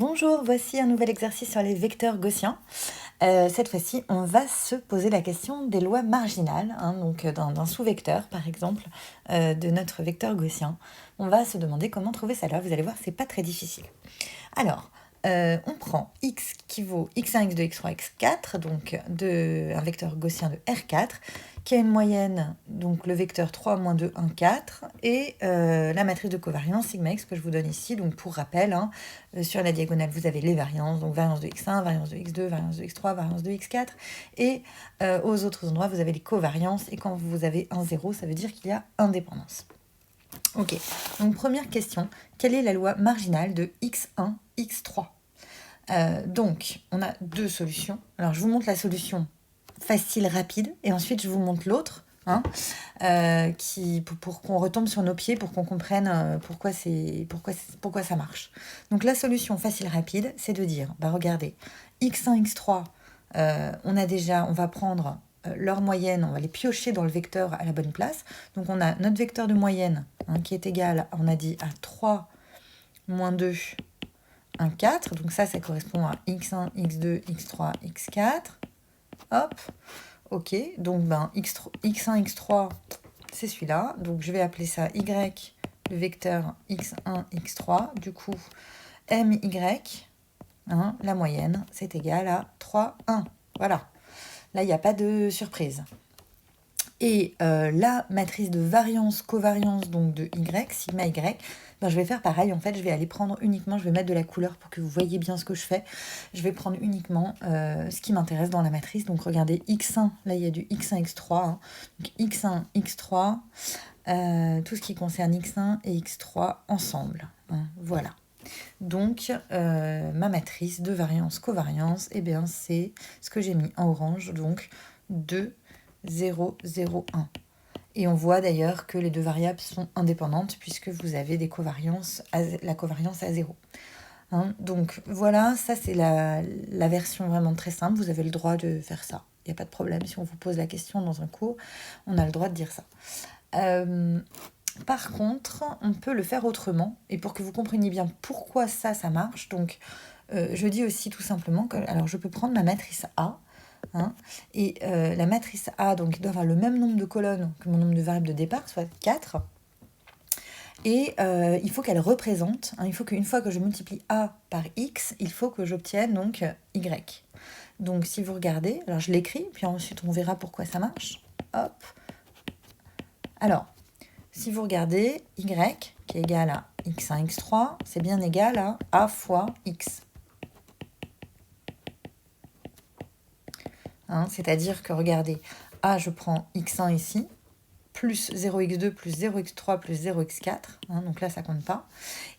Bonjour, voici un nouvel exercice sur les vecteurs gaussiens. Cette fois-ci, on va se poser la question des lois marginales, donc d'un sous-vecteur, par exemple, de notre vecteur gaussien. On va se demander comment trouver ça là. Vous allez voir, c'est pas très difficile. Alors, on prend x qui vaut x1, x2, x3, x4, donc un vecteur gaussien de R4, qui a une moyenne, donc le vecteur 3, moins 2, 1, 4, et la matrice de covariance sigma x que je vous donne ici. Donc pour rappel, sur la diagonale, vous avez les variances, donc variance de x1, variance de x2, variance de x3, variance de x4, et aux autres endroits, vous avez les covariances, et quand vous avez un 0, ça veut dire qu'il y a indépendance. Ok, donc première question, quelle est la loi marginale de x1, x3 ? Donc, on a deux solutions. Alors, je vous montre la solution facile, rapide, et ensuite, je vous montre l'autre, pour qu'on retombe sur nos pieds, pour qu'on comprenne pourquoi ça marche. Donc, la solution facile, rapide, c'est de dire, regardez, x1, x3, on va prendre leur moyenne, on va les piocher dans le vecteur à la bonne place. Donc, on a notre vecteur de moyenne qui est égal, on a dit, à 3 moins 2, 1, 4. Donc ça correspond à x1, x2, x3, x4. Hop, ok. Donc x1, x3, c'est celui-là. Donc je vais appeler ça y, le vecteur x1, x3. Du coup, my, la moyenne, c'est égal à 3, 1. Voilà. Là, il n'y a pas de surprise. Et la matrice de variance, covariance, donc de y, sigma y, je vais faire pareil. En fait, je vais aller prendre uniquement, je vais mettre de la couleur pour que vous voyez bien ce que je fais. Je vais prendre uniquement ce qui m'intéresse dans la matrice. Donc, regardez, x1, là, il y a du x1, x3. Donc, x1, x3, tout ce qui concerne x1 et x3 ensemble. Voilà. Donc, ma matrice de variance, covariance, c'est ce que j'ai mis en orange, donc 2, 0, 0, 1. Et on voit d'ailleurs que les deux variables sont indépendantes puisque vous avez la covariance à 0. Donc voilà, ça c'est la version vraiment très simple. Vous avez le droit de faire ça. Il n'y a pas de problème. Si on vous pose la question dans un cours, on a le droit de dire ça. Par contre, on peut le faire autrement. Et pour que vous compreniez bien pourquoi ça marche, donc je dis aussi tout simplement que alors je peux prendre ma matrice A. Et la matrice A donc, doit avoir le même nombre de colonnes que mon nombre de variables de départ, soit 4. Et il faut qu'elle représente, il faut qu'une fois que je multiplie A par X, il faut que j'obtienne donc Y. Donc si vous regardez, alors je l'écris, puis ensuite on verra pourquoi ça marche. Hop. Alors, si vous regardez, Y, qui est égal à X1, X3, c'est bien égal à A fois X. C'est-à-dire que, regardez, A, je prends x1 ici, plus 0x2, plus 0x3, plus 0x4. Donc là, ça compte pas.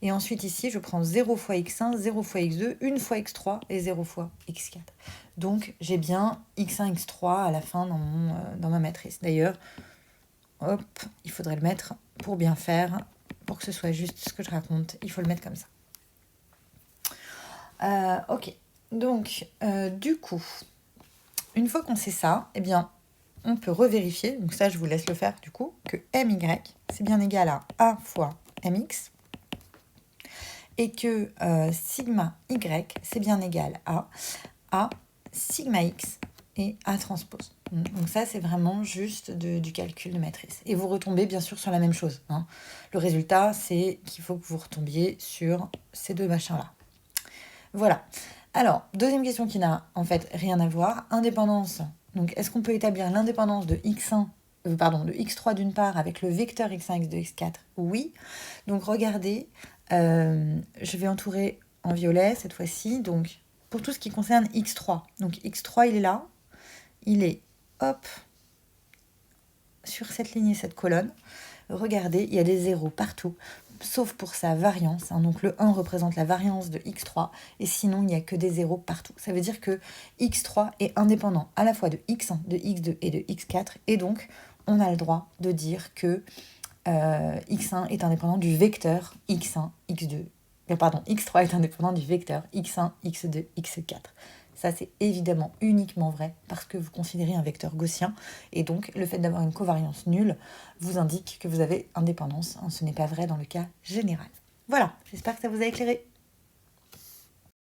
Et ensuite, ici, je prends 0 fois x1, 0 fois x2, 1 fois x3 et 0 fois x4. Donc, j'ai bien x1, x3 à la fin dans ma matrice. D'ailleurs, hop, il faudrait le mettre pour bien faire, pour que ce soit juste ce que je raconte. Il faut le mettre comme ça. Ok. Donc, du coup... Une fois qu'on sait ça, on peut revérifier, donc ça je vous laisse le faire du coup, que my c'est bien égal à A fois mx et que sigma y c'est bien égal à A sigma x et A transpose. Donc ça c'est vraiment juste du calcul de matrice. Et vous retombez bien sûr sur la même chose. Le résultat c'est qu'il faut que vous retombiez sur ces deux machins-là. Voilà. Alors, deuxième question qui n'a en fait rien à voir. Indépendance. Donc, est-ce qu'on peut établir l'indépendance de x1, de x3 d'une part avec le vecteur x1, x2, x4 ? Oui. Donc, regardez, je vais entourer en violet cette fois-ci. Donc, pour tout ce qui concerne x3. Donc, x3, il est là. Il est, hop, sur cette ligne et cette colonne. Regardez, il y a des zéros partout, sauf pour sa variance. Donc le 1 représente la variance de x3, et sinon il n'y a que des zéros partout. Ça veut dire que x3 est indépendant à la fois de x1, de x2 et de x4, et donc on a le droit de dire que x1 est indépendant du vecteur x1, x2. x3 est indépendant du vecteur x1, x2, x4. Ça, c'est évidemment uniquement vrai parce que vous considérez un vecteur gaussien. Et donc, le fait d'avoir une covariance nulle vous indique que vous avez indépendance. Ce n'est pas vrai dans le cas général. Voilà, j'espère que ça vous a éclairé.